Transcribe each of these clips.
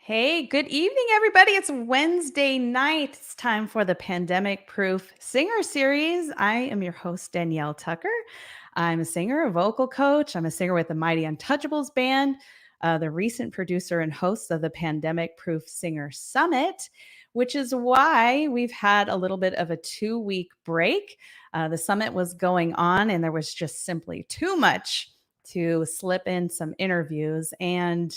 Hey, good evening, everybody. It's Wednesday night. It's time for the Pandemic Proof Singer Series. I am your host, Danielle Tucker. I'm a singer, a vocal coach. I'm a singer with the Mighty Untouchables band, the recent producer and host of the Pandemic Proof Singer Summit, which is why we've had a little bit of a 2-week break. The summit was going on, and there was just simply too much to slip in some interviews. And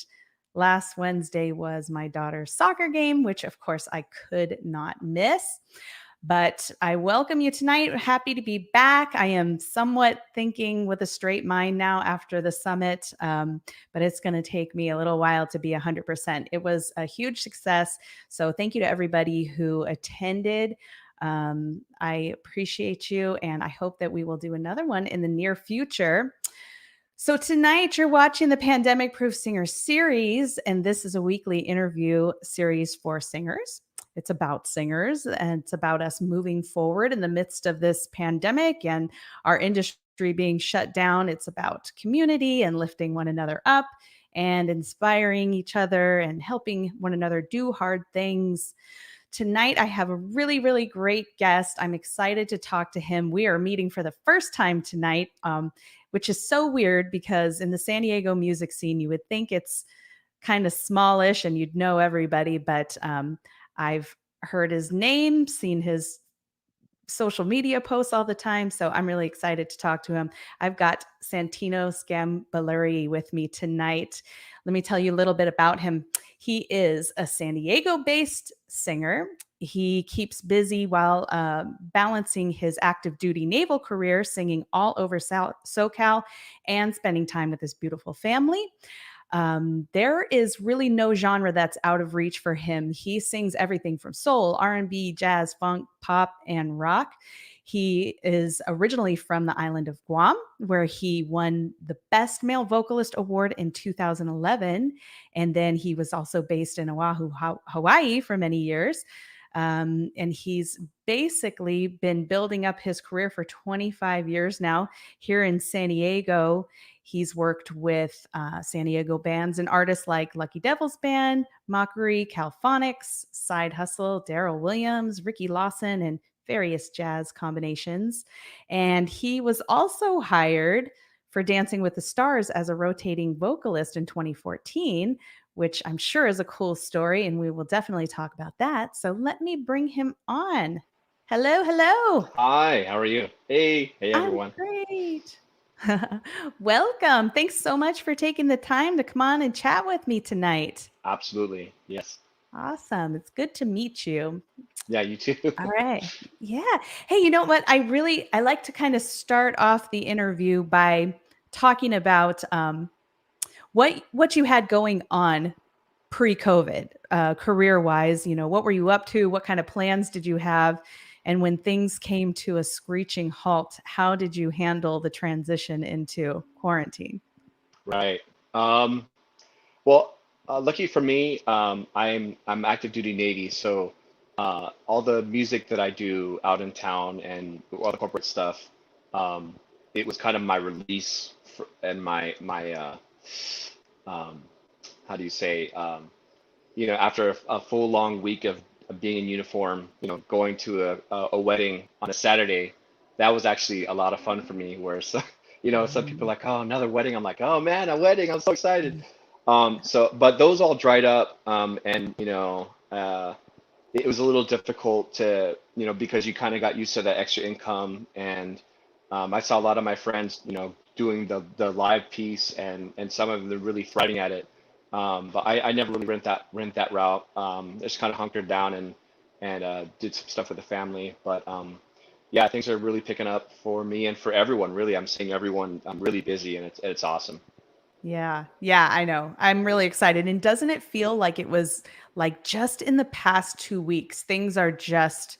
last Wednesday was my daughter's soccer game, which of course I could not miss. But I welcome you tonight. Happy to be back. I am somewhat thinking with a straight mind now after the summit, but it's going to take me a little while to be 100%. It was a huge success. So thank you to everybody who attended. I appreciate you, and I hope that we will do another one in the near future. So tonight you're watching the Pandemic Proof Singer series, and this is a weekly interview series for singers. It's about singers, and it's about us moving forward in the midst of this pandemic and our industry being shut down. It's about community and lifting one another up and inspiring each other and helping one another do hard things. Tonight, I have a really, really great guest. I'm excited to talk to him. We are meeting for the first time tonight, which is so weird because in the San Diego music scene, you would think it's kind of smallish and you'd know everybody, but I've heard his name, seen his social media posts all the time. So I'm really excited to talk to him. I've got Santino Sgambelluri with me tonight. Let me tell you a little bit about him. He is a San Diego-based singer. He keeps busy while balancing his active duty naval career, singing all over SoCal and spending time with his beautiful family. There is really no genre that's out of reach for him. He sings everything from soul, R&B, jazz, funk, pop, and rock. He is originally from the island of Guam, where he won the Best Male Vocalist Award in 2011. And then he was also based in Oahu, Hawaii for many years. And he's basically been building up his career for 25 years now here in San Diego. He's worked with San Diego bands and artists like Lucky Devil's Band, Mockery, Calphonics, Side Hustle, Darryl Williams, Ricky Lawson, and various jazz combinations. And he was also hired for Dancing with the Stars as a rotating vocalist in 2014, which I'm sure is a cool story, and we will definitely talk about that. So let me bring him on. Hello, hello. Hi, how are you? Hey I'm everyone. great. Welcome. Thanks so much for taking the time to come on and chat with me tonight. Absolutely. Yes. Awesome. It's good to meet you. Yeah, you too. All right. Yeah. Hey, you know what? I like to kind of start off the interview by talking about what you had going on pre-COVID, career-wise. What were you up to? What kind of plans did you have? And when things came to a screeching halt, how did you handle the transition into quarantine? Right. Um, well, lucky for me, I'm active duty Navy, so all the music that I do out in town and all the corporate stuff, um, it was kind of my release for, and my um, how do you say, after a full long week of being in uniform, going to a wedding on a Saturday, that was actually a lot of fun for me. Whereas, some people are like, oh, another wedding. I'm like, oh man, a wedding. I'm so excited. But those all dried up, and it was a little difficult to, because you kind of got used to that extra income, and I saw a lot of my friends, doing the live piece, and some of them are really thriving at it. But I never really went that route. Just kind of hunkered down and did some stuff with the family. But yeah, things are really picking up for me and for everyone. Really, I'm seeing everyone. I'm really busy, and it's awesome. Yeah. Yeah, I know. I'm really excited. And doesn't it feel like it was like just in the past 2 weeks, things are just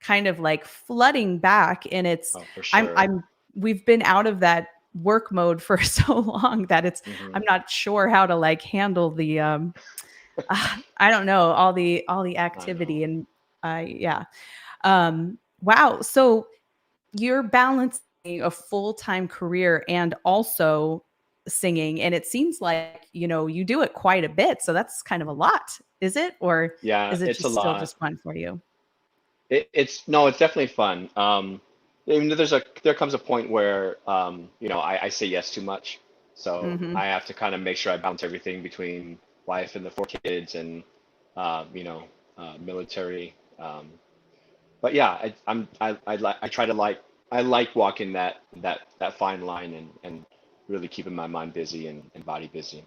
kind of like flooding back, and Oh, for I'm sure. I'm we've been out of that work mode for so long that Hmm. I'm not sure how to like handle the I don't know, all the I activity. know. And yeah. Wow. So you're balancing a full-time career and also singing, and it seems like, you do it quite a bit. So that's kind of a lot, is it? Or Yeah, is it it's a just still lot. just fun for you? It's no, it's definitely fun. There comes a point where I say yes too much, so Hmm. I have to kind of make sure I balance everything between wife and the 4 kids and uh, you know military. But yeah, I try to I like walking that fine line and really keeping my mind busy and body busy.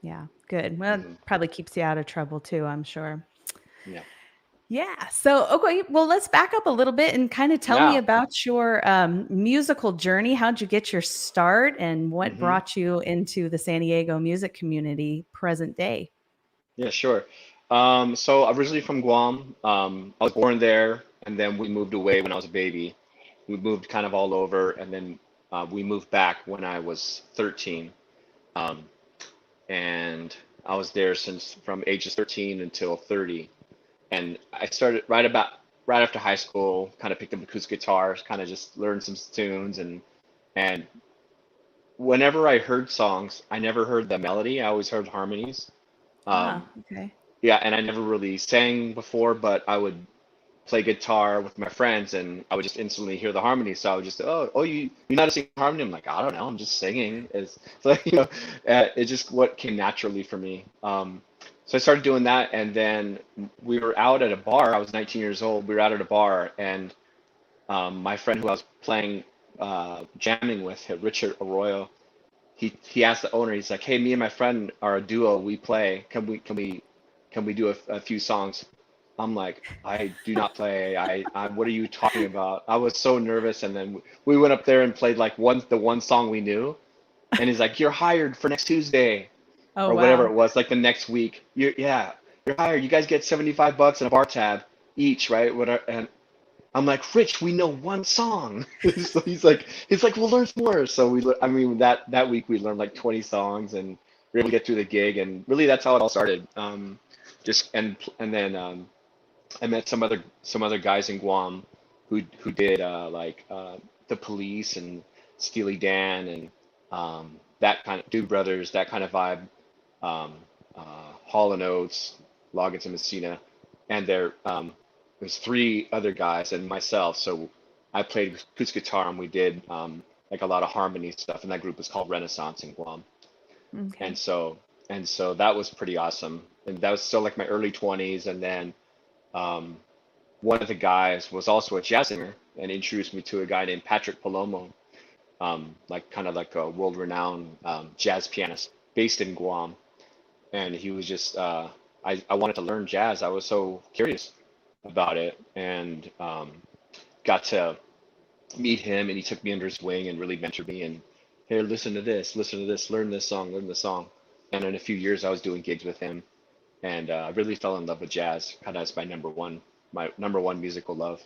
Yeah, good. Well, it Hmm. probably keeps you out of trouble too, I'm sure. Yeah, Yeah. So, okay, well, let's back up a little bit and kind of tell me yeah. about your musical journey. How'd you get your start and what Hmm. brought you into the San Diego music community present day? Yeah, sure. So originally from Guam, I was born there, and then we moved away when I was a baby. We moved kind of all over, and then we moved back when I was 13. Um, and I was there since from ages 13 until 30. And I started right after high school, kind of picked up acoustic guitar, kind of just learned some tunes, and whenever I heard songs, I never heard the melody. I always heard harmonies. Ah, Um, okay. Yeah, and I never really sang before, but I would play guitar with my friends, and I would just instantly hear the harmony. So I would just, oh, you know how to sing harmony? I'm like, I don't know, I'm just singing. It's so, it's just what came naturally for me. So I started doing that, and then we were out at a bar. I was 19 years old. We were out at a bar, and my friend who I was playing, jamming with, Richard Arroyo, he asked the owner. He's like, "Hey, me and my friend are a duo. We play. Can we do a few songs?" I'm like, "I do not play. What are you talking about?" I was so nervous, and then we went up there and played like the one song we knew, and he's like, "You're hired for next Tuesday Oh, or whatever it wow. was, like the next week. You're hired. You guys get 75 bucks and a bar tab each, right? Whatever." And I'm like, Rich, we know one song. So he's like, we'll learn more. So I mean, that week we learned like 20 songs and we were able to get through the gig. And really, that's how it all started. Just and then I met some other guys in Guam who did the Police and Steely Dan and that kind of Dude Brothers, that kind of vibe. Um, Hall and Oates, Loggins and Messina, and there's three other guys and myself. So I played acoustic guitar and we did like a lot of harmony stuff, and that group was called Renaissance in Guam. And Okay. so and so that was pretty awesome. And that was still like my early 20s. And then um, one of the guys was also a jazz singer and introduced me to a guy named Patrick Palomo, like kind of like a world-renowned jazz pianist based in Guam. And he was just I wanted to learn jazz. I was so curious about it, and got to meet him, and he took me under his wing and really mentored me and, here, listen to this, learn this song. And in a few years I was doing gigs with him, and I really fell in love with jazz, kind of as my number one musical love.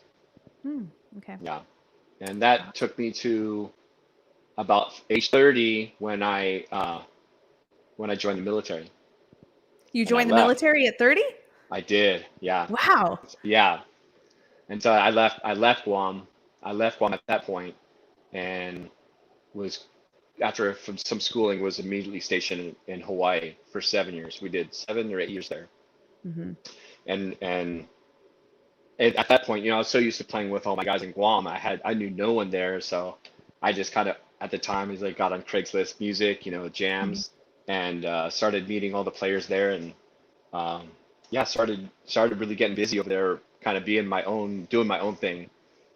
Hmm, okay. Yeah, and that took me to about age 30 when I joined the military, You and I joined the left. military at 30? I did, yeah. Wow. Yeah. And so I left Guam. I left Guam at that point and was, after from some schooling, was immediately stationed in Hawaii for 7 years. We did 7 or 8 years there. Hmm. And at that point, I was so used to playing with all my guys in Guam. I knew no one there, so I just kind of, at the time, is like got on Craigslist music, jams, and started meeting all the players there, and um, yeah, started really getting busy over there, kind of doing my own thing.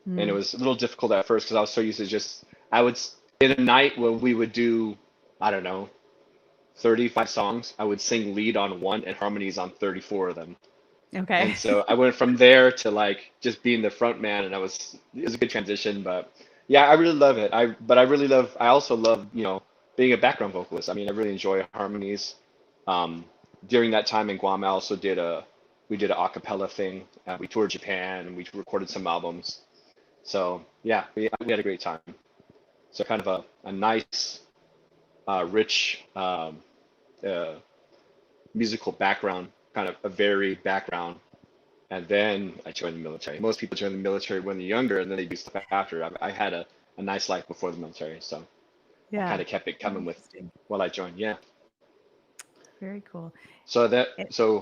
And it Mm. was a little difficult at first because I was so used to just, I would in a night when we would do, I don't know, 35 songs, I would sing lead on one and harmonies on 34 of them. Okay. And so I went from there to like just being the front man, and it was a good transition. But yeah, I really love it. I also love, being a background vocalist. I mean, I really enjoy harmonies. Um, During that time in Guam, I also we did an a cappella thing. We toured Japan and we recorded some albums. So yeah, we had a great time. So kind of a nice, rich uh, musical background, kind of a varied background. And then I joined the military. Most people join the military when they're younger, and then they do stuff after. I had a nice life before the military. So I Yeah. kind of kept it Oh, coming with interesting. while I joined. Yeah. Very cool. So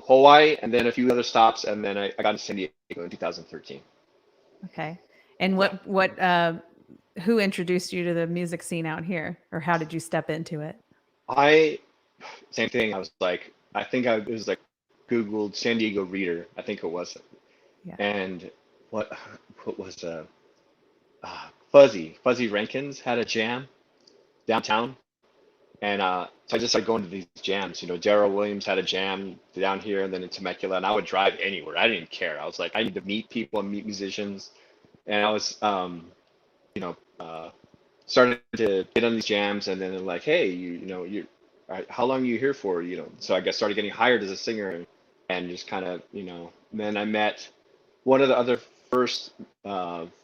Hawaii and then a few other stops, and then I got to San Diego in 2013. Okay. And Yeah. who introduced you to the music scene out here, or how did you step into it? I Same thing. I was like, I think I it was like Googled San Diego Reader, I think it was, Yeah. and what what was Fuzzy Rankins had a jam downtown, and so I just started going to these jams. You know, Darryl Williams had a jam down here, and then in Temecula, and I would drive anywhere. I didn't care. I was like, I need to meet people and meet musicians, and I was you know, started to get on these jams, and then they're like, hey, how long are you here for? You know, so I got started getting hired as a singer, and just kind of, then I met one of the other first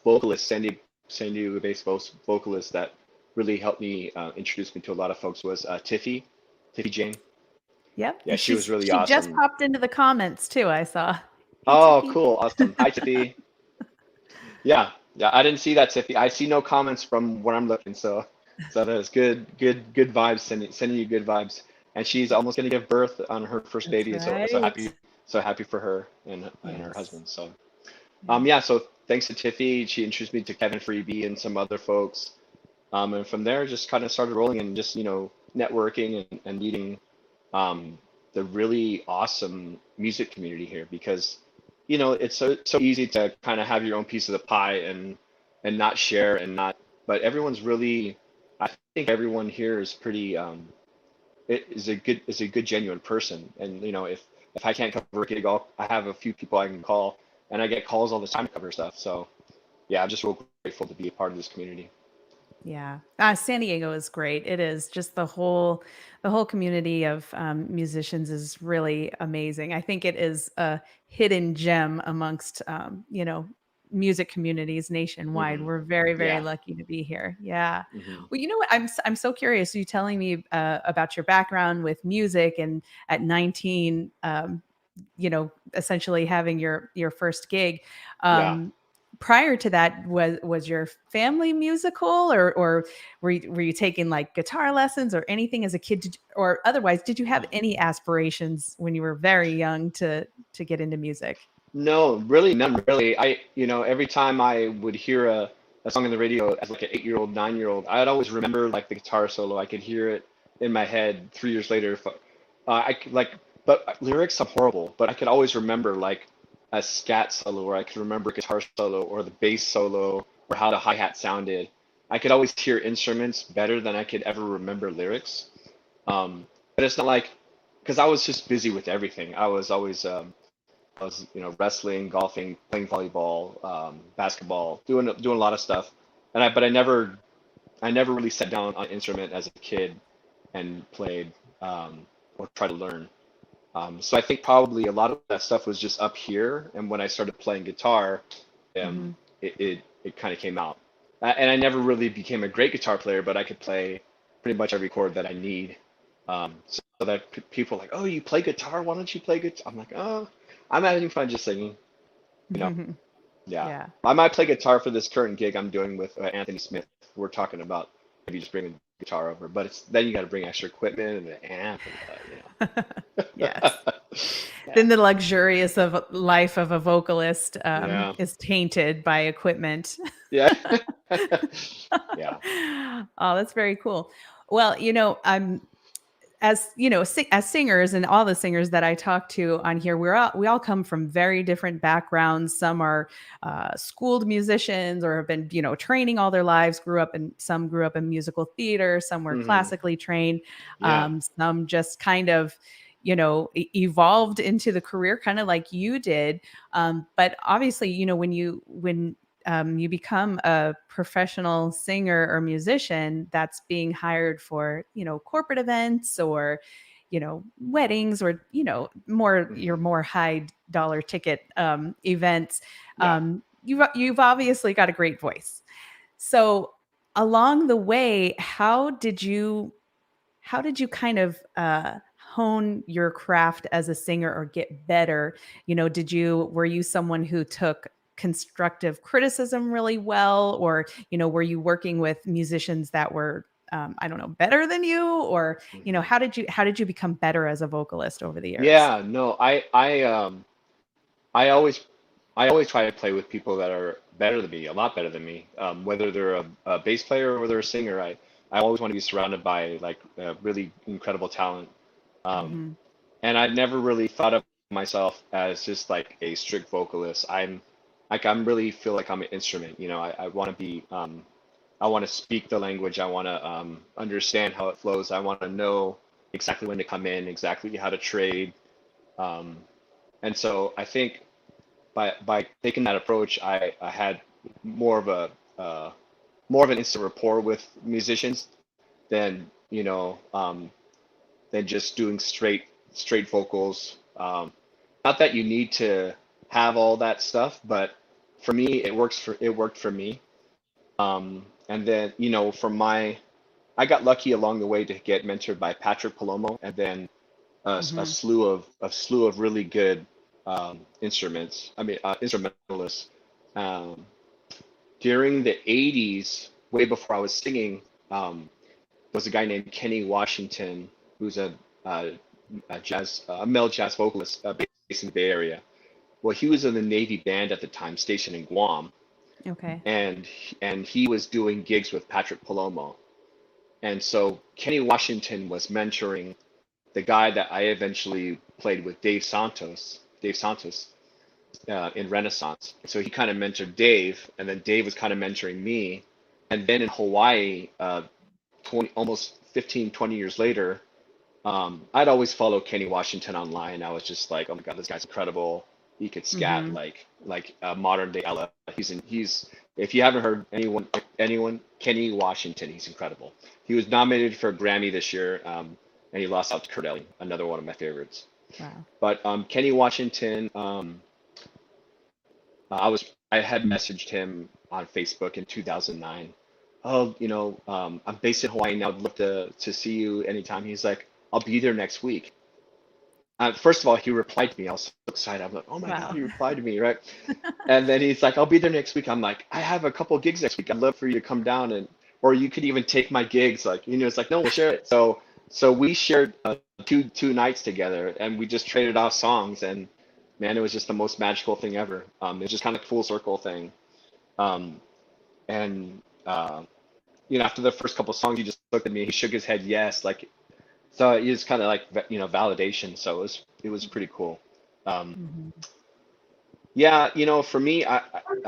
vocalists, San Diego-based vocalist that really helped me introduce me to a lot of folks was Tiffy Jane. Yep. Yeah, And she was really she just awesome. popped into the comments too, I saw. Hey, Oh, Tiffy. cool, awesome. Hi, Tiffy. Yeah, yeah. I didn't see that, Tiffy. I see no comments from where I'm looking, so that is good vibes. Sending you good vibes. And she's almost gonna give birth on her first That's baby, so right. so happy for her and her Yes. husband. So Yeah. yeah. So thanks to Tiffy, she introduced me to Kevin Freebie and some other folks. And from there, just kind of started rolling and just networking and meeting the really awesome music community here because it's so easy to kind of have your own piece of the pie and not share and not but everyone's really I think everyone here is pretty it is a good genuine person and if I can't cover a gig I have a few people I can call and I get calls all the time to cover stuff so yeah I'm just real grateful to be a part of this community. Yeah. San Diego is great. It is just the whole community of musicians is really amazing. I think it is a hidden gem amongst music communities nationwide. Hmm. We're very, very Yeah. lucky to be here. Yeah. Hmm. Well, you know what? I'm so curious. You telling me about your background with music and at 19, essentially having your first gig. Yeah. Um, Prior to that, was your family musical, or were you taking like guitar lessons or anything as a kid? Or otherwise, did you have any aspirations when you were very young to get into music? No, really, none really. Every time I would hear a song on the radio as like an 8-year-old, 9-year-old, I'd always remember like the guitar solo. I could hear it in my head 3 years later. If I could like, but lyrics, I'm horrible, but I could always remember like a scat solo, or I could remember a guitar solo, or the bass solo, or how the hi-hat sounded. I could always hear instruments better than I could ever remember lyrics. But it's not like, because I was just busy with everything. I was, wrestling, golfing, playing volleyball, basketball, doing a lot of stuff. But I never really sat down on an instrument as a kid and played or tried to learn. So I think probably a lot of that stuff was just up here, and when I started playing guitar, Hmm. it kind of came out. And I never really became a great guitar player, but I could play pretty much every chord that I need. So that people are like, oh, you play guitar? Why don't you play guitar? I'm like, oh, I'm having fun just singing. You know, yeah. Yeah. I might play guitar for this current gig I'm doing with Anthony Smith. We're talking about maybe just bringing guitar over, but it's then you got to bring extra equipment and the amp Yes. Yeah. Then the luxurious of life of a vocalist Yeah. is tainted by equipment. Yeah. Yeah. Oh, that's very cool. Well, as as singers, and all the singers that I talk to on here, we all come from very different backgrounds. Some are schooled musicians or have been training all their lives. Some grew up in musical theater. Some were Hmm. classically trained. Yeah. Some just kind of evolved into the career kind of like you did. But obviously, when you become a professional singer or musician that's being hired for corporate events or weddings or more your Hmm. more high dollar ticket events, Yeah. you've obviously got a great voice. So along the way, how did you kind of hone your craft as a singer or get better? Were you someone who took constructive criticism really well, or were you working with musicians that were I don't know, better than you, or Mhm. how did you become better as a vocalist over the years? Yeah, no, I always I always try to play with people that are better than me, a lot better than me. Whether they're a bass player or they're a singer, I always want to be surrounded by like really incredible talent. Um, Hmm. and I've never really thought of myself as just like a strict vocalist. I'm really feel like I'm an instrument. I want to be I want to speak the language. I want to understand how it flows. I want to know exactly when to come in, exactly how to trade. Um, and so I think by taking that approach, I had more of a more of an instant rapport with musicians than than just doing straight vocals. Not that you need to have all that stuff, but for me, it worked for me. And then from I got lucky along the way to get mentored by Patrick Palomo, and then a Hmm. slew of really good instrumentalists. Um, During the '80s, way before I was singing, was a guy named Kenny Washington, who's a male jazz vocalist based in the Bay Area. Well, he was in the Navy band at the time, stationed in Guam, Okay. and he was doing gigs with Patrick Palomo. And so Kenny Washington was mentoring the guy that I eventually played with, Dave Santos, in Renaissance. So he kind of mentored Dave, and then Dave was kind of mentoring me. And then in Hawaii, 20, almost 15, 20 years later, I'd always follow Kenny Washington online. I was just like, oh my God, this guy's incredible. He could scat Hmm. like modern day Ella. He's if you haven't heard anyone Kenny Washington, he's incredible. He was nominated for a Grammy this year, and he lost out to Kurt Elling, another one of my favorites. Wow. But Kenny Washington, I had messaged him on Facebook in 2009. Oh, I'm based in Hawaii now. I'd love to see you anytime. He's like, I'll be there next week. First of all, he replied to me. I was so excited. I'm like, oh my God, Wow. he replied to me, right? And then he's like, I'll be there next week. I'm like, I have a couple gigs next week. I'd love for you to come down or you could even take my gigs. Like, it's like, no, we'll share it. So we shared two nights together, and we just traded off songs, and man, it was just the most magical thing ever. It's just kind of full circle thing. Um, and after the first couple songs, he just looked at me. He shook his head, yes, like so. It was kind of like validation. So it was pretty cool. Um, Hmm. yeah, for me,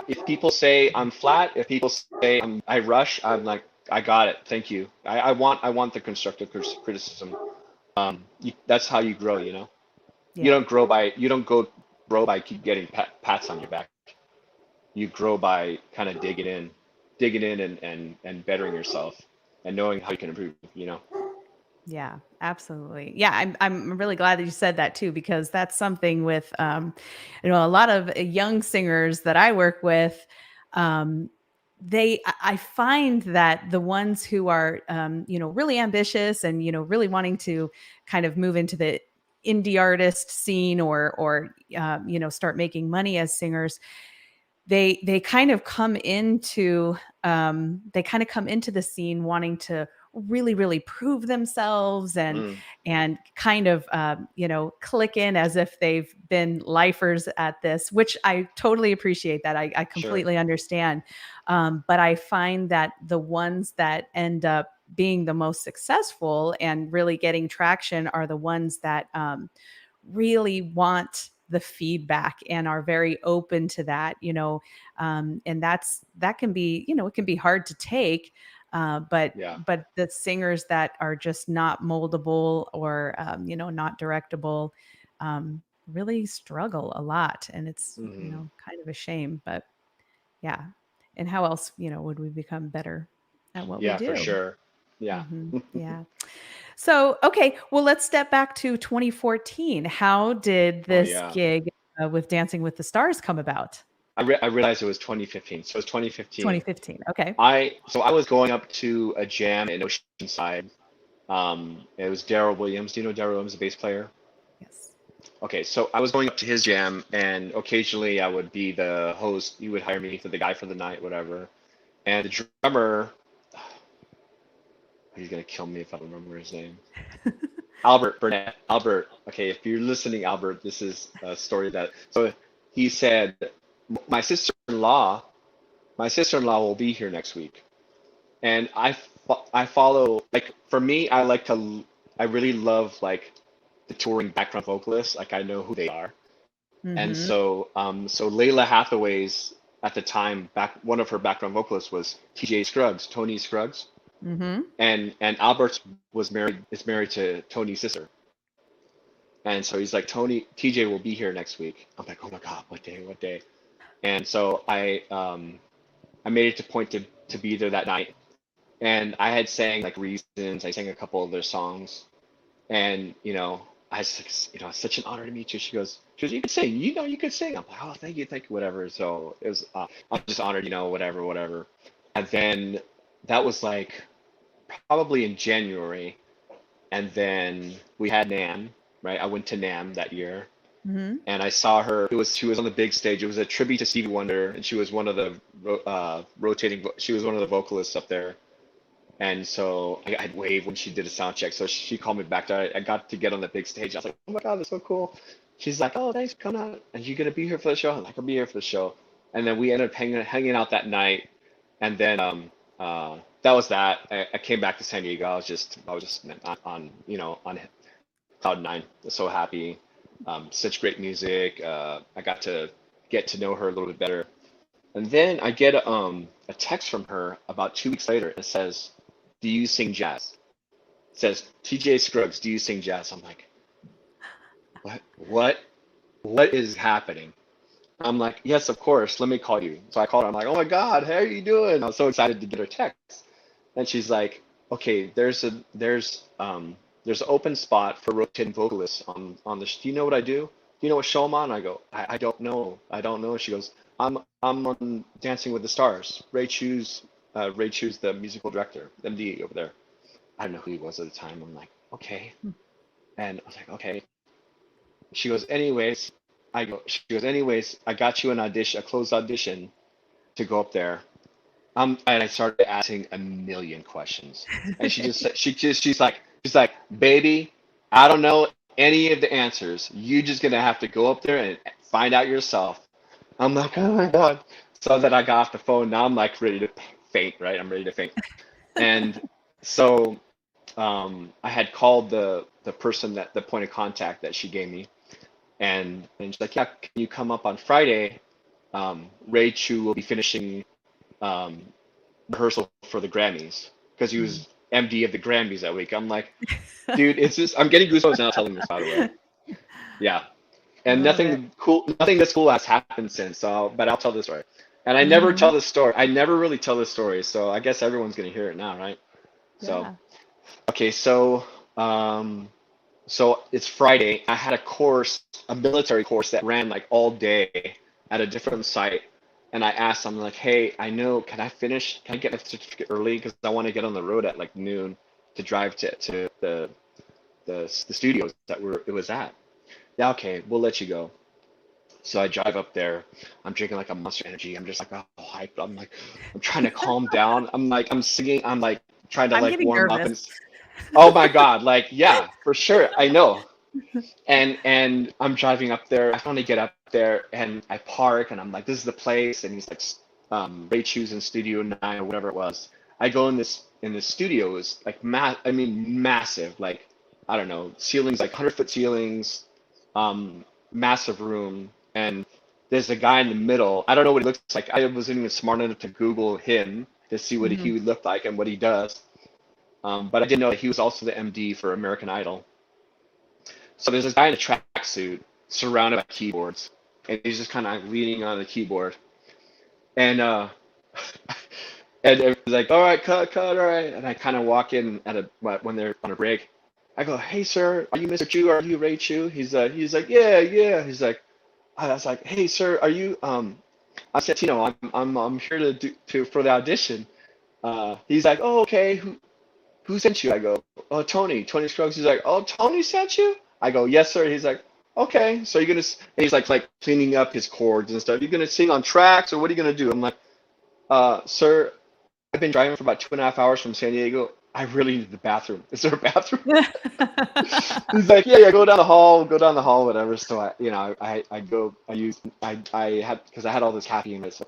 if people say I'm flat, if people say I rush, I'm like, I got it. Thank you. I want the constructive criticism. That's how you grow. Yeah. You don't go grow by keep getting pats on your back. You grow by kind of digging in and bettering yourself and knowing how you can improve. Yeah, absolutely. Yeah, I'm really glad that you said that too, because that's something with a lot of young singers that I work with. Um, I find that the ones who are really ambitious and really wanting to kind of move into the indie artist scene, or start making money as singers, they kind of come into the scene wanting to really prove themselves, Mm, and kind of click in as if they've been lifers at this, which I totally appreciate. That I sure. completely understand. But I find that the ones that end up being the most successful and really getting traction are the ones that really want the feedback and are very open to that, and that can be, it can be hard to take. Yeah. But the singers that are just not moldable, or not directable, really struggle a lot, and it's Hmm. kind of a shame. But yeah, and how else would we become better at what we Yeah, for do? sure. Yeah. Yeah. So, okay, well, let's step back to 2014. How did Oh this yeah. gig with Dancing with the Stars come about? I realized it was 2015. So it's 2015. 2015. Okay. I was going up to a jam in Oceanside. It was Darryl Williams. Do you know Darryl Williams, a bass player? Yes. Okay, so I was going up to his jam, and occasionally I would be the host. He would hire me for the guy for the night, whatever. And the drummer, He's gonna kill me if I don't remember his name. Albert Burnett. Albert. Okay, if you're listening, Albert, this is a story that. So he said, my sister-in-law, my sister-in-law will be here next week, and I follow, like, for me, I really love like the touring background vocalists. Like I know who they are, and Mm-hmm. so Lalah Hathaway's at the time one of her background vocalists was T.J. Scruggs, Tony Scruggs, Mm-hmm. and Albert is married to Tony's sister. And so he's like, TJ will be here next week. I'm like, oh my God, what day, what day? And so I made it to point to be there that night. And I had sang like Reasons, I sang a couple of their songs. And, I was like, it's such an honor to meet you. She goes, you can sing, you can sing. I'm like, oh, thank you, whatever. So it was, I'm just honored, whatever. And then that was like probably in January. And then we had NAMM, right? I went to NAMM that year, Mm-hmm. and I saw her. She was on the big stage. It was a tribute to Stevie Wonder, and she was one of the She was one of the vocalists up there. And so I'd wave when she did a sound check. So she called me back. I got to get on the big stage. I was like, oh my God, that's so cool. She's like, oh, thanks for coming out. And you gonna be here for the show? I'm like, I'll be here for the show. And then we ended up hanging out that night. And then that was that. I came back to San Diego. I was just on cloud nine. So happy. Such great music. I got to get to know her a little bit better. And then I get a text from her about 2 weeks later. It says, "Do you sing jazz?" It says, "TJ Scruggs, do you sing jazz?" I'm like, what? What is happening? I'm like, yes, of course. Let me call you. So I called her. I'm like, oh my God, how are you doing? I was so excited to get her text. And she's like, okay, there's an open spot for rotating vocalists on this. Do you know what I do? Do you know what show I'm on? I go, I don't know. I don't know. She goes, I'm on Dancing with the Stars. Ray Chu's the musical director, MD over there. I don't know who he was at the time. I'm like, okay. And I was like, okay. She goes, anyways, she goes, anyways, I got you an audition, a closed audition to go up there. And I started asking a million questions. And she's like, baby, I don't know any of the answers. You're just gonna have to go up there and find out yourself. I'm like, oh my God. So that I got off the phone. Now I'm like ready to faint, right? I'm ready to faint. And so I had called the person the point of contact that she gave me, and she's like, yeah, can you come up on Friday? Ray Chu will be finishing um, rehearsal for the Grammys because he was MD of the Grammys that week. I'm like, dude, it's just I'm getting goosebumps now telling this, by the way. Yeah, and Love it. nothing this cool has happened since. But I'll tell this story. And I never Mm-hmm. tell this story. I never really tell this story, so I guess everyone's gonna hear it now, right? So Yeah. okay, so it's Friday. I had a military course that ran like all day at a different site. And I asked, I'm like, hey, can I get my certificate early? Because I want to get on the road at like noon to drive to the studios it was at. Yeah, okay, we'll let you go. So I drive up there. I'm drinking like a Monster Energy. I'm just like, oh, hyped. I'm trying to calm down. I'm singing. I'm like trying to I'm like getting warm up nervous. and oh my God, like yeah, for sure. I know. And I'm driving up there. I finally get up there and I park and I'm like, this is the place. And he's like, Ray Chu's in Studio 9 or whatever it was. I go in this studio. It was like massive, like I don't know, ceilings like 100-foot ceilings, massive room. And there's a guy in the middle. I don't know what he looks like. I wasn't even smart enough to Google him to see what Mm-hmm. he would look like and what he does. But I didn't know that he was also the MD for American Idol. So there's this guy in a tracksuit surrounded by keyboards, and he's just kind of leaning on the keyboard. And and everyone's like, all right, cut, all right. And I kind of walk in when they're on a break. I go, hey, sir, are you Mr. Chu? Are you Ray Chu? He's like, yeah, yeah. I was like, hey, sir, are you I'm Santino. I'm here for the audition. He's like, oh, okay. Who sent you? I go, oh, Tony Scruggs. He's like, oh, Tony sent you? I go, yes, sir. He's like, okay. So you're gonna, and he's like cleaning up his chords and stuff. You're gonna sing on tracks, or what are you gonna do? I'm like, sir, I've been driving for about 2.5 hours from San Diego. I really need the bathroom. Is there a bathroom? He's like, yeah, go down the hall, whatever. So I had, because I had all this caffeine in it.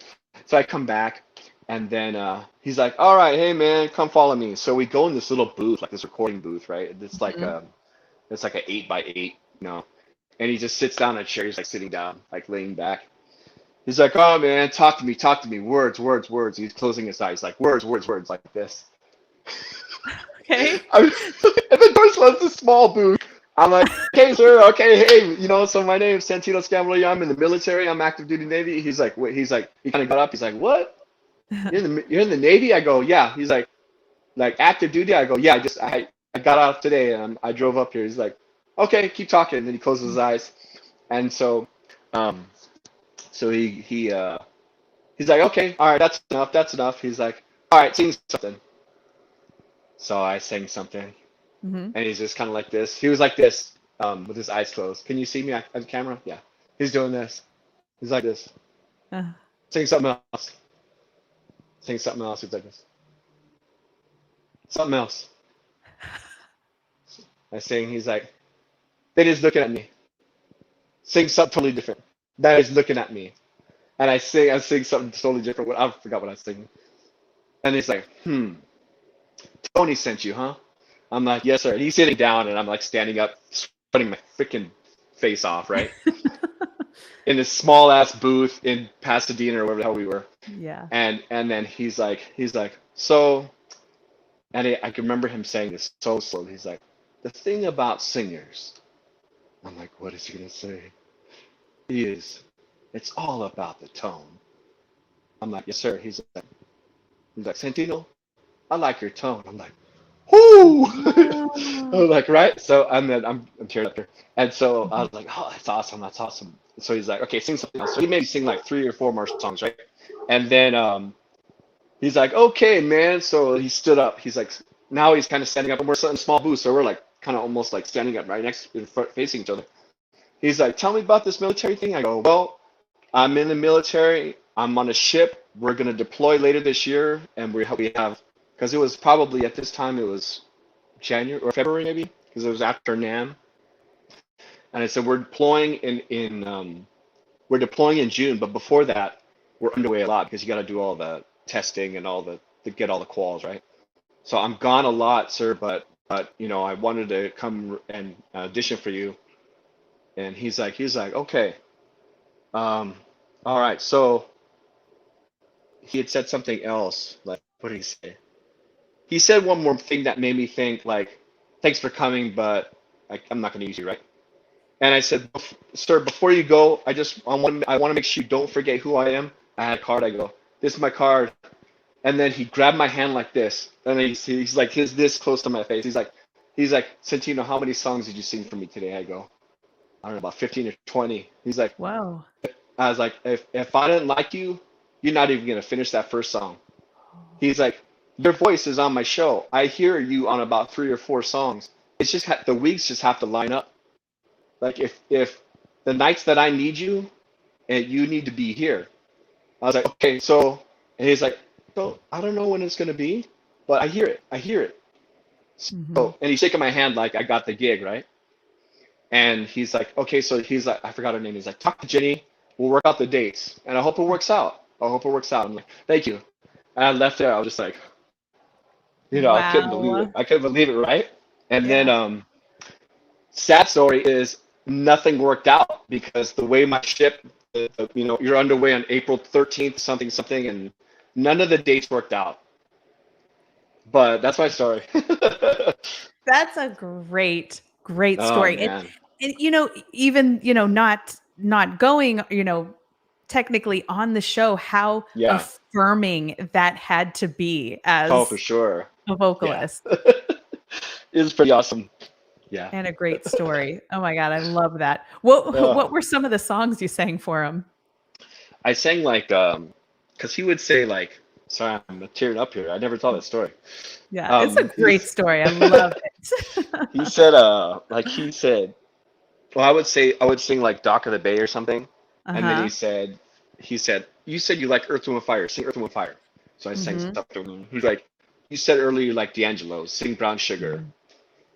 So I come back, and then he's like, all right, hey man, come follow me. So we go in this little booth, like this recording booth, right? It's like an 8x8, and he just sits down in a chair. He's like sitting down, like laying back. He's like, oh man, talk to me, words, words, words. He's closing his eyes, like words, words, words, like this. Okay. And the door was a small booth. I'm like, okay, sir, okay, hey, so my name is Santino Sgambelluri. I'm in the military. I'm active duty Navy. He's like, what? He's like, he kind of got up. He's like, what? You're in the Navy? I go, yeah. He's like active duty? I go, yeah. I got out today and I drove up here. He's like, okay, keep talking. And then he closes his eyes, and so he's like, okay, all right, that's enough. He's like, all right, sing something. So I sang something, and he's just kind of like this. He was like this, with his eyes closed. Can you see me on the camera? Yeah. He's doing this. He's like this. Sing something else. Sing something else. He's like this. Something else. I sing. He's like, that is looking at me. Sing something totally different. That is looking at me. And I sing something totally different. I forgot what I was singing. And he's like, Tony sent you, huh? I'm like, yes, sir. And he's sitting down, and I'm like standing up, sweating my freaking face off, right? In this small ass booth in Pasadena or wherever the hell we were. Yeah. And then he's like, so, and I can remember him saying this so slowly. He's like, the thing about singers. I'm like, what is he gonna say? It's all about the tone. I'm like, yes, sir. He's like, Santino, I like your tone. I'm like, whoo! I'm like, right? So, and then I'm tearing up here. And so I was like, oh, that's awesome. So he's like, okay, sing something else. So he made me sing like 3 or 4 more songs, right? And then he's like, okay, man. So he stood up. He's like, now he's kind of standing up, and we're in a small booth, so we're like kind of almost like standing up right next, facing each other. He's like, tell me about this military thing. I go, well, I'm in the military. I'm on a ship. We're gonna deploy later this year, and we have. Because it was probably at this time, it was January or February maybe, because it was after NAM. And I said we're deploying in June, but before that, we're underway a lot because you got to do all the testing and to get all the quals, right? So I'm gone a lot, sir, but I wanted to come and audition for you. And he's like, okay, all right. So he had said something else. Like, what did he say? He said one more thing that made me think, like, thanks for coming, but I'm not going to use you, right? And I said, sir, before you go, I want to make sure you don't forget who I am. I had a card. I go, this is my card. And then he grabbed my hand like this. And he's like, he's this close to my face. He's like, Santino, how many songs did you sing for me today? I go, I don't know, about 15 or 20. He's like, wow. I was like, if I didn't like you, you're not even going to finish that first song. He's like, your voice is on my show. I hear you on about 3 or 4 songs. It's just the weeks just have to line up. Like if the nights that I need you, and you need to be here. I was like, okay, so, and he's like, so I don't know when it's gonna be, but I hear it. So, and he's shaking my hand like I got the gig, right? And he's like, okay, so he's like, I forgot her name. He's like, talk to Jenny. We'll work out the dates, and I hope it works out. I'm like, thank you. And I left there. I was just like, wow. I couldn't believe it, right? And then sad story is nothing worked out because the way my ship, you're underway on April 13th, something, and none of the dates worked out. But that's my story. That's a great story. Oh, and even, not going, technically on the show, how affirming that had to be as for sure. a vocalist. Yeah. It was pretty awesome. Yeah. And a great story. Oh my God, I love that. What were some of the songs you sang for him? I sang like, because he would say like, sorry, I'm tearing up here. I never told that story. Yeah, it's a great story. I love it. He said, well, I would sing like Dock of the Bay or something. And then he said, you said you like Earth, Wind, and Fire. Sing Earth, Wind, and Fire. So I sang stuff to him. He's like, you said earlier like D'Angelo, sing Brown Sugar. Mhm.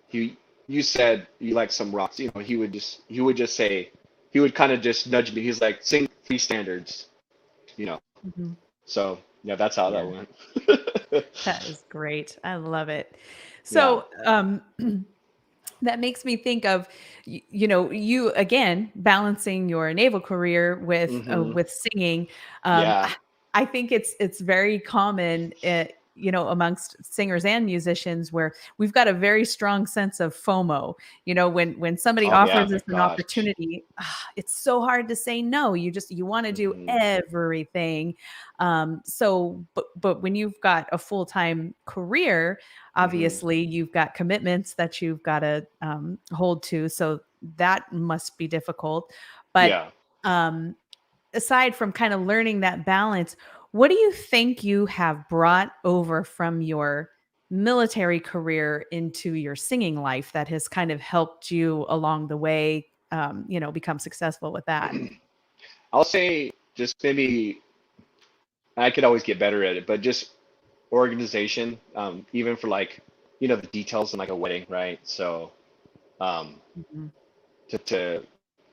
He you said you like some rocks. He would just say he would kind of just nudge me. He's like sing three standards, you know. Mhm. So yeah, that's how that Yeah, went. that is great. I love it. Yeah. So, that makes me think of you again balancing your naval career Hmm. with singing. Yeah. I think it's very common, amongst singers and musicians, where we've got a very strong sense of FOMO. When somebody Oh yeah, offers my us an gosh. opportunity, it's so hard to say no. You want to do Hmm. everything. But when you've got a full-time career, Hmm. obviously you've got commitments that you've got to hold to, so that must be difficult. But Yeah. um, aside from kind of learning that balance, what do you think you have brought over from your military career into your singing life that has kind of helped you along the way, become successful with that? I'll say just maybe I could always get better at it, but just organization, even for like, the details in like a wedding, right? So, um, Mhm. to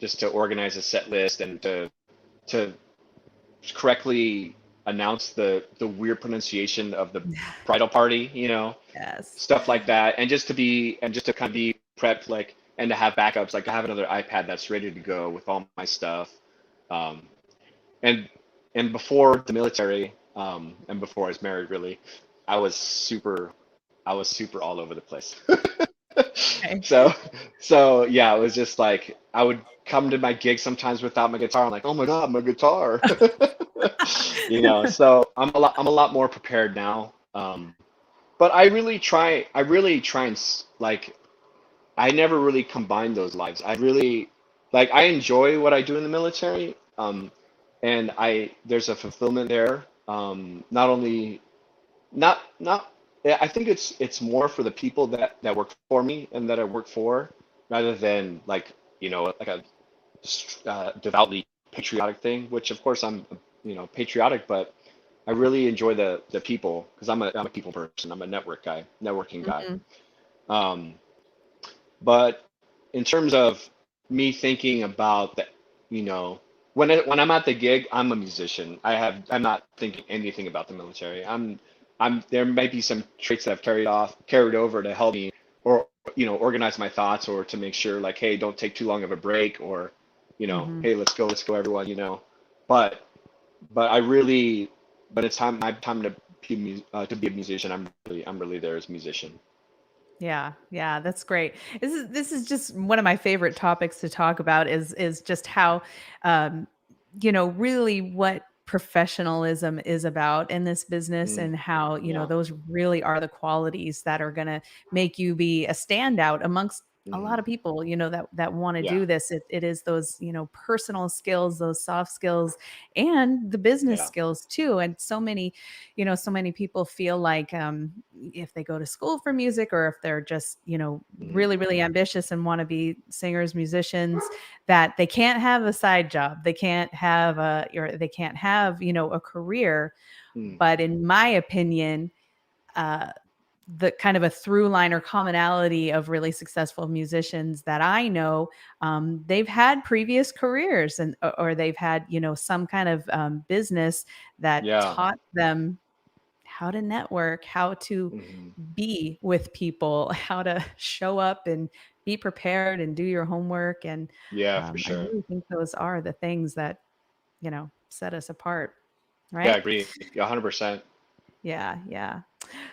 just to organize a set list and to correctly announce the weird pronunciation of the bridal party, Yes. stuff like that, and just to kind of be prepped, like, and to have backups, like I have another iPad that's ready to go with all my stuff, um, and and before the military, and before I was married, really, I was super, I was super all over the place. Okay. So, so yeah, it was just like I would come to my gig sometimes without my guitar. I'm like, oh my God, my guitar. So I'm a lot more prepared now. But I really try and like, I never really combine those lives. I really, like, I enjoy what I do in the military. And there's a fulfillment there. Not only, not, yeah, I think it's more for the people that work for me and that I work for, rather than like, like a devoutly patriotic thing, which of course I'm, patriotic, but I really enjoy the people, because I'm a people person. I'm a networking guy. Mhm. Um, but in terms of me thinking about that, when I'm at the gig, I'm a musician. I'm not thinking anything about the military. There might be some traits that I've carried over to help me, or, organize my thoughts, or to make sure, like, hey, don't take too long of a break, or, Mhm. hey, let's go, everyone, But but I really, but it's time to be a musician. I'm really there as a musician. Yeah, yeah, that's great. This is just one of my favorite topics to talk about, is just how um really what professionalism is about in this business, Mm, and how, yeah. those really are the qualities that are going to make you be a standout amongst a lot Hmm. of people, that want to Yeah. do this. It is those, personal skills, those soft skills, and the business Yeah. skills too. And so many people feel like, if they go to school for music, or if they're just, Hmm. really, really ambitious and want to be singers, musicians, that they can't have a side job. They can't have, a career. Mm. But in my opinion, uh, the kind of a through line or commonality of really successful musicians that I know, they've had previous careers, or they've had, some kind of business that Yeah. taught them how to network, how to Hmm. be with people, how to show up and be prepared and do your homework. And Yeah, for I sure. really think those are the things that, set us apart, Yeah, I right? agree. Yeah, 100%. Yeah, yeah.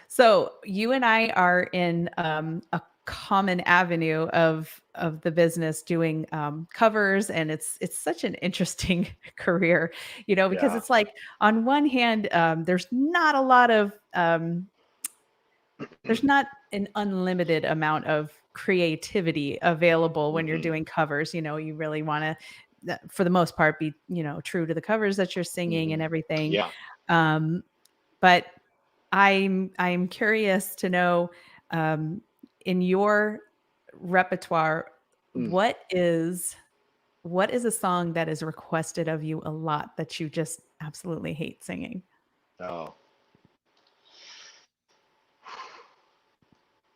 So you and I are in a common avenue of the business, doing covers, and it's such an interesting career, because Yeah. it's like, on one hand, there's not an unlimited amount of creativity available when you're Hmm. doing covers. You really want to, for the most part, be, true to the covers that you're singing and Hmm. everything. Yeah. Um, but I'm curious to know, um, in your repertoire, Mm. what is a song that is requested of you a lot that you just absolutely hate singing? Oh.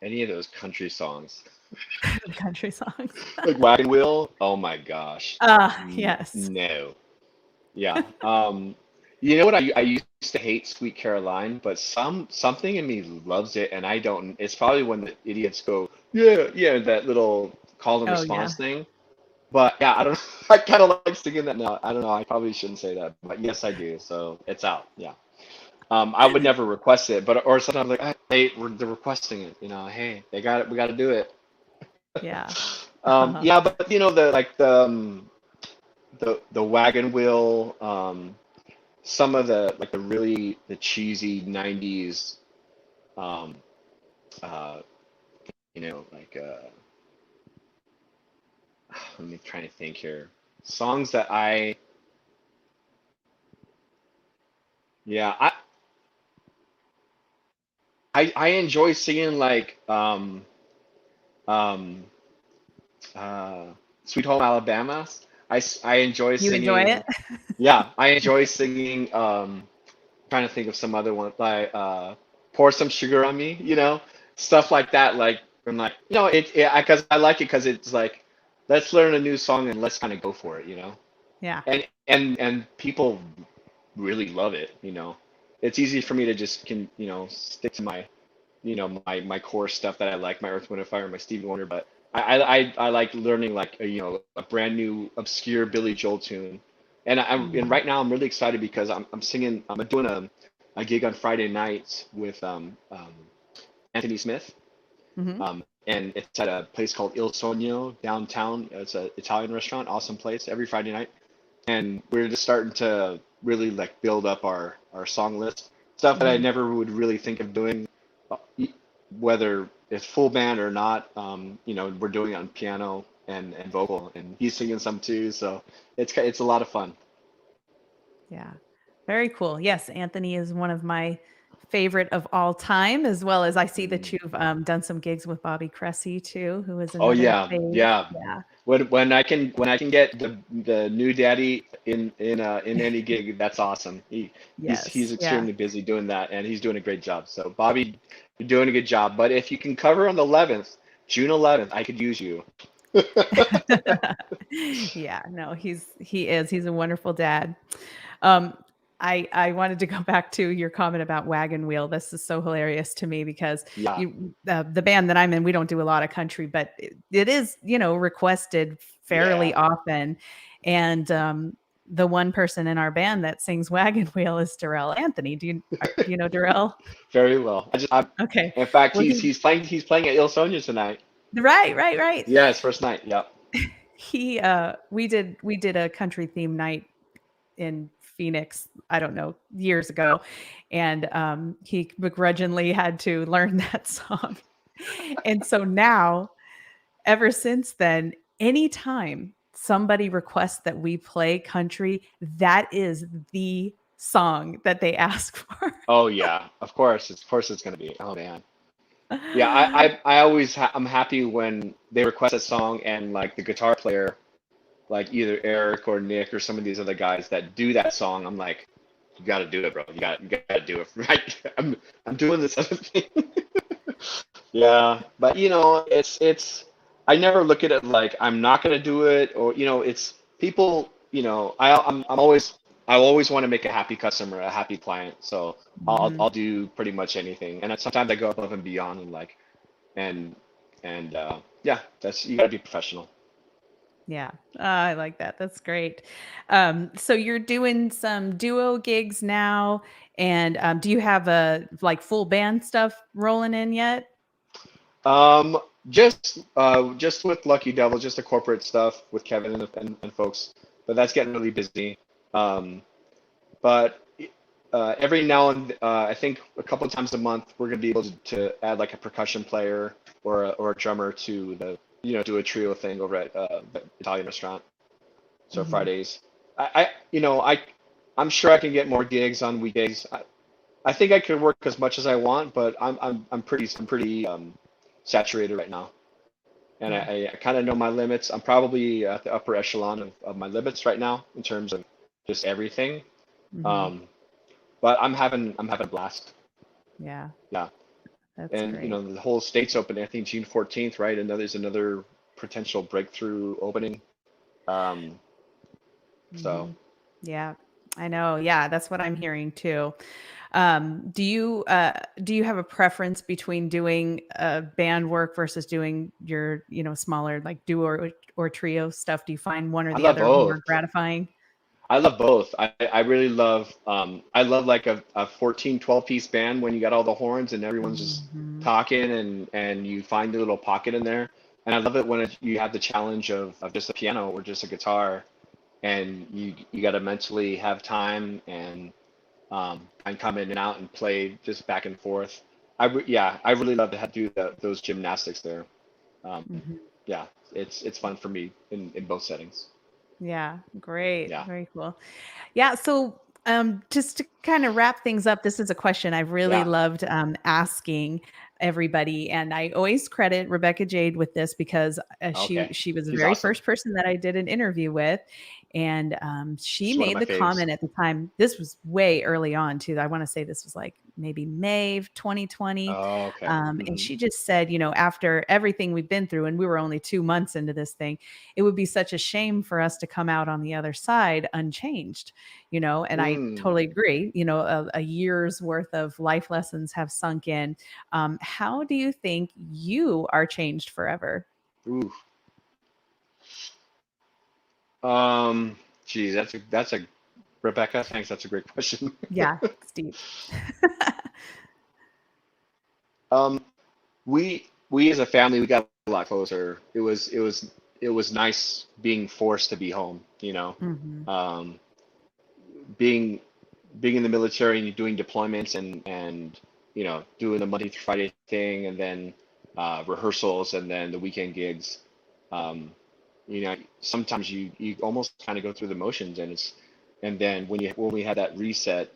any of those country songs. Country songs. Like Wagon Wheel. Oh my gosh. Yes. No. Yeah. You know what? I used to hate Sweet Caroline, but something in me loves it, and I don't. It's probably when the idiots go, yeah, yeah, that little call and Oh yeah. response thing. But yeah, I don't know. I kind of like singing that now. I don't know. I probably shouldn't say that, but yes, I do. So it's out. Yeah. I would never request it, but or sometimes like, hey, they're requesting it. You know, hey, they got it. We got to do it. Yeah. Yeah, but you know the wagon wheel, some of the like the cheesy '90s, um, uh, like let me try to think here. Songs that yeah, I enjoy singing like um uh Sweet Home Alabama. I enjoy You enjoy it? singing. Yeah, I enjoy singing. Trying to think of some other one like Pour Some Sugar on Me, stuff like that. Like I'm like, because I like it because it's like, let's learn a new song and let's kind of go for it. Yeah. And people really love it. It's easy for me to just stick to my core stuff that I like, my Earth, Wind, and Fire, my Stevie Wonder, but I like learning like a brand new obscure Billy Joel tune, and Mm-hmm. right now I'm really excited because I'm doing a gig on Friday nights with Anthony Smith, Mm-hmm. and it's at a place called Il Sogno downtown. It's an Italian restaurant, awesome place every Friday night, and we're just starting to really like build up our song list, stuff that I Mm-hmm. never would really think of doing, uh, whether it's full band or not. We're doing it on piano and vocal, and he's singing some too, so it's a lot of fun. Yeah. Very cool. Yes, Anthony is one of my favorite of all time, as well as I see that Mm. you've done some gigs with Bobby Cressy too, who is Oh another yeah, fave. yeah. Yeah. When I can get the new daddy in any gig, that's awesome. He's Yes. Yeah. extremely busy doing that, and he's doing a great job. So Bobby, you're doing a good job. But if you can cover on the 11th, June 11th, I could use you. Yeah, no, he's a wonderful dad. Um, I wanted to go back to your comment about Wagon Wheel. This is so hilarious to me because Yeah, the band that I'm in, we don't do a lot of country, but it is, requested fairly yeah, often. And the one person in our band that sings Wagon Wheel is Darrell Anthony. Do you know Darrell? very well. Okay. In fact, Well, he's playing at Il Sogno tonight. right. Yeah, his first night. Yep. We did a country theme night in Phoenix, I don't know, years ago, and he begrudgingly had to learn that song. And so now, ever since then, anytime somebody requests that we play country, that is the song that they ask for. Oh yeah, of course it's gonna be. Oh man. Yeah, I always I'm happy when they request a song and like the guitar player, like either Eric or Nick or some of these other guys that do that song. I'm like, you got to do it, bro. You got to do it, right? I'm doing this other thing. Yeah, but it's I never look at it like I'm not gonna do it, or it's people. I always want to make a happy customer, a happy client. So I'll Mhm. I'll do pretty much anything, and sometimes I go above and beyond, and like and yeah, that's you gotta be professional. Yeah, I like that. That's great. So you're doing some duo gigs now, and do you have a like full band stuff rolling in yet? Um, just with Lucky Devil, just the corporate stuff with Kevin and folks, but that's getting really busy. Um, but every now and I think a couple of times a month we're gonna be able to add like a percussion player or a drummer to do a trio thing over at the Italian restaurant. So Mhm. Fridays, I'm sure I can get more gigs on weekdays. I think I could work as much as I want, but I'm pretty saturated right now, and Yeah. I kind of know my limits. I'm probably at the upper echelon of my limits right now in terms of just everything. Mhm. Um, but I'm having a blast. Yeah. Yeah. That's And great. the whole state's open. I think June 14th, right? And there's another potential breakthrough opening. Um, so Hmm. Yeah, I know. Yeah, that's what I'm hearing too. Do you have a preference between doing band work versus doing your, smaller like duo or trio stuff? Do you find one or I the love other both. more gratifying? I love both. I really love I love like a 14, 12 piece band when you got all the horns and everyone's just Hmm. talking and you find a little pocket in there. And I love it when you have the challenge of just a piano or just a guitar and you got to mentally have time and come in and out and play just back and forth. Yeah, I really love to do those gymnastics there. Um, Hmm. yeah, it's fun for me in both settings. Yeah, great. Yeah, Very cool. Yeah. So, just to kind of wrap things up, this is a question I've really yeah. loved asking everybody, and I always credit Rebecca Jade with this because she Okay, she was the she's very awesome. first person that I did an interview with, and she She's one of made my the faves. comment at the time. This was way early on too. I want to say this was like maybe May of 2020, Oh, okay. and Hmm. she just said, after everything we've been through, and we were only 2 months into this thing, it would be such a shame for us to come out on the other side unchanged, and I Mm. totally agree. A year's worth of life lessons have sunk in. How do you think you are changed forever? Ooh. Um, Geez, that's a Rebecca. Thanks. That's a great question. Yeah, Steve. Um, we as a family we got a lot closer. It was nice being forced to be home. Hmm. Um, being being in the military and doing deployments and doing the Monday through Friday thing and then rehearsals and then the weekend gigs. Sometimes you almost kind of go through the motions and then when we had that reset,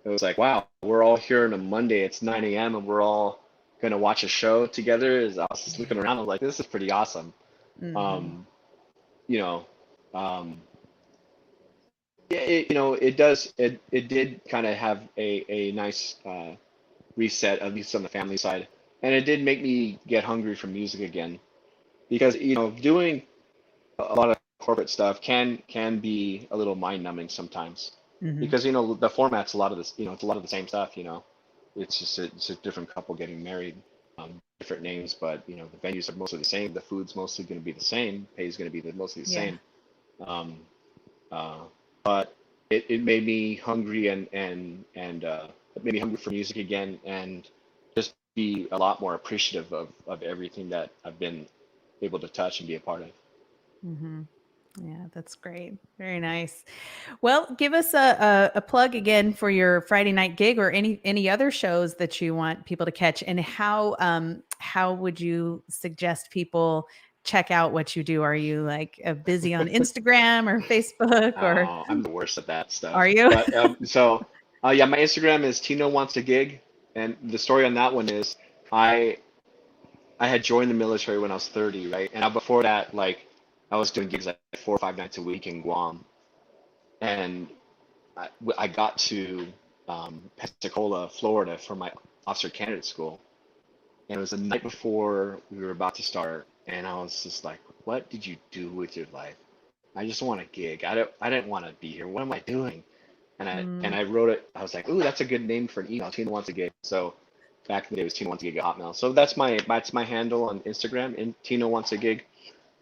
it was like, wow, we're all here on a Monday. It's 9 a.m. and we're all gonna watch a show together. As I was just looking Yeah. around, I was like, this is pretty awesome. Hmm. Um, you know, um, yeah, it did kind of have a nice reset, at least on the family side, and it did make me get hungry for music again because doing a lot of corporate stuff can be a little mind numbing sometimes Hmm. because the format's a lot of this, it's a lot of the same stuff. It's just it's a different couple getting married, different names, but the venues are mostly the same. The food's mostly going to be the same. Pay is going to be mostly the Yeah. same. Um, uh, but it made me hungry and it made me hungry for music again and just be a lot more appreciative of everything that I've been able to touch and be a part of. Hmm. Yeah, that's great. Very nice. Well, give us a plug again for your Friday night gig or any other shows that you want people to catch, and how would you suggest people check out what you do? Are you like busy on Instagram or Facebook, or I'm the worst at that are stuff. you? But yeah, my Instagram is Tino Wants a Gig, and the story on that one is I I had joined the military when I was 30, right? And before that, like I was doing gigs like 4 or 5 nights a week in Guam, and I got to Pensacola, Florida, for my officer candidate school, and it was the night before we were about to start, and I was just like, "What did you do with your life? I just want a gig. I didn't want to be here. What am I doing?" And I Mm, and I wrote it. I was like, "Ooh, that's a good name for an email. Tina wants a gig." So back in the day, it was Tina wants a gig at Hotmail. So that's my handle on Instagram. And Tina wants a gig.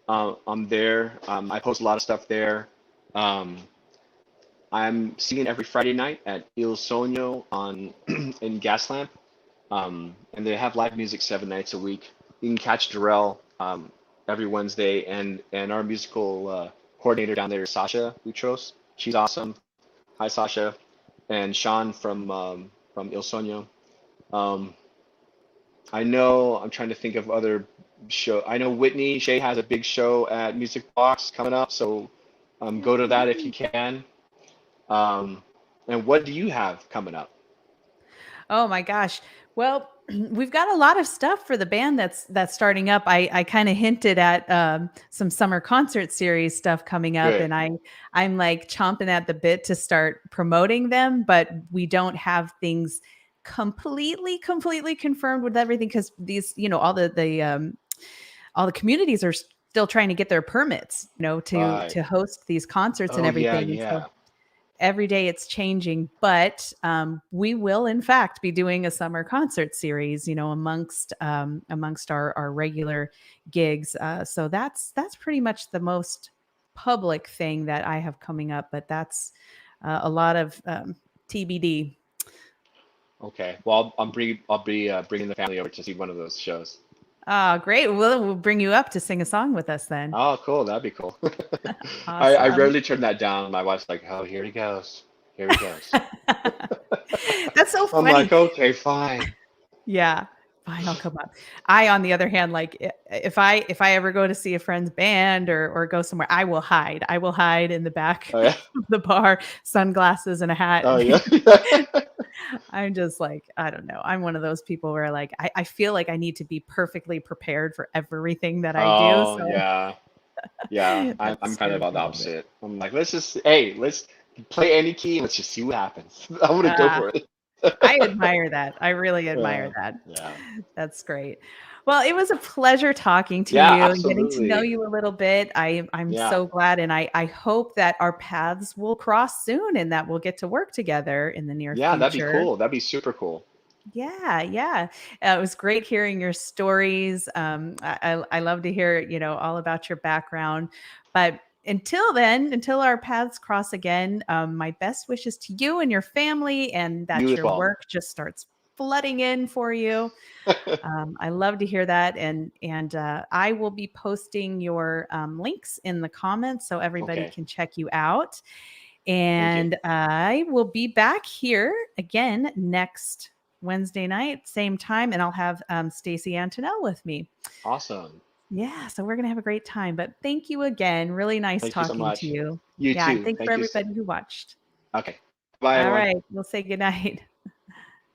I'm there. I post a lot of stuff there. Um, I'm singing every Friday night at Il Sogno on in Gaslamp. And they have live music 7 nights a week. You can catch Jarreau every Wednesday, and our musical coordinator down there is Sasha Utros. She's awesome. Hi, Sasha, and Sean from Il Sogno. Um, I know I'm trying to think of other show. I know Whitney Shea has a big show at Music Box coming up, so go to that if you can. Um, and what do you have coming up? oh my gosh. Well, we've got a lot of stuff for the band that's starting up. I kind of hinted at some summer concert series stuff coming up, Good. and I'm like chomping at the bit to start promoting them, but we don't have things completely confirmed with everything, because these, all the communities are still trying to get their permits, to Right. host these concerts and Oh yeah, everything. And so yeah. every day it's changing, but we will in fact be doing a summer concert series, amongst our regular gigs. So that's pretty much the most public thing that I have coming up, but that's a lot of TBD. Okay. Well, I'll be bringing the family over to see one of those shows. Great. We'll bring you up to sing a song with us then. Oh, cool. That'd be cool. I Awesome. rarely turn that down. My wife's like, "Oh, here he goes. Here he goes." That's so I'm funny. like, "Okay, fine." Yeah. Fine, I'll come up. I, on the other hand, like, if I ever go to see a friend's band or go somewhere, I will hide. I will hide in the back Oh yeah. of the bar, sunglasses and a hat. Oh yeah. I'm just like, I don't know. I'm one of those people where, like, I feel like I need to be perfectly prepared for everything that I do. Oh So yeah. Yeah. I'm that I'm kind of scares about me the a little bit. opposite. I'm like, let's play any key and let's just see what happens. I'm gonna go Uh, for it. I admire that. I really admire Uh, that. yeah. That's great. Well, it was a pleasure talking to Yeah, you and getting to know absolutely. you a little bit. I'm Yeah. so glad, and I hope that our paths will cross soon and that we'll get to work together in the near Yeah, that'd be future. cool. That'd be super cool. Yeah, yeah. It was great hearing your stories. I love to hear, all about your background. But until then, until our paths cross again, my best wishes to you and your family, and You that as your well. work just starts flooding in for you. I love to hear that, and I will be posting your links in the comments so everybody Okay. can check you out. Thank you. And I will be back here again next Wednesday night, same time, and I'll have Stacey Antonell with me. Awesome. Yeah, so we're gonna have a great time. But thank you again. Really nice Thank you so talking to much. you. You Yeah, and too. thanks for Thank you. everybody who watched. Okay. Bye, All everyone. right, we'll say goodnight.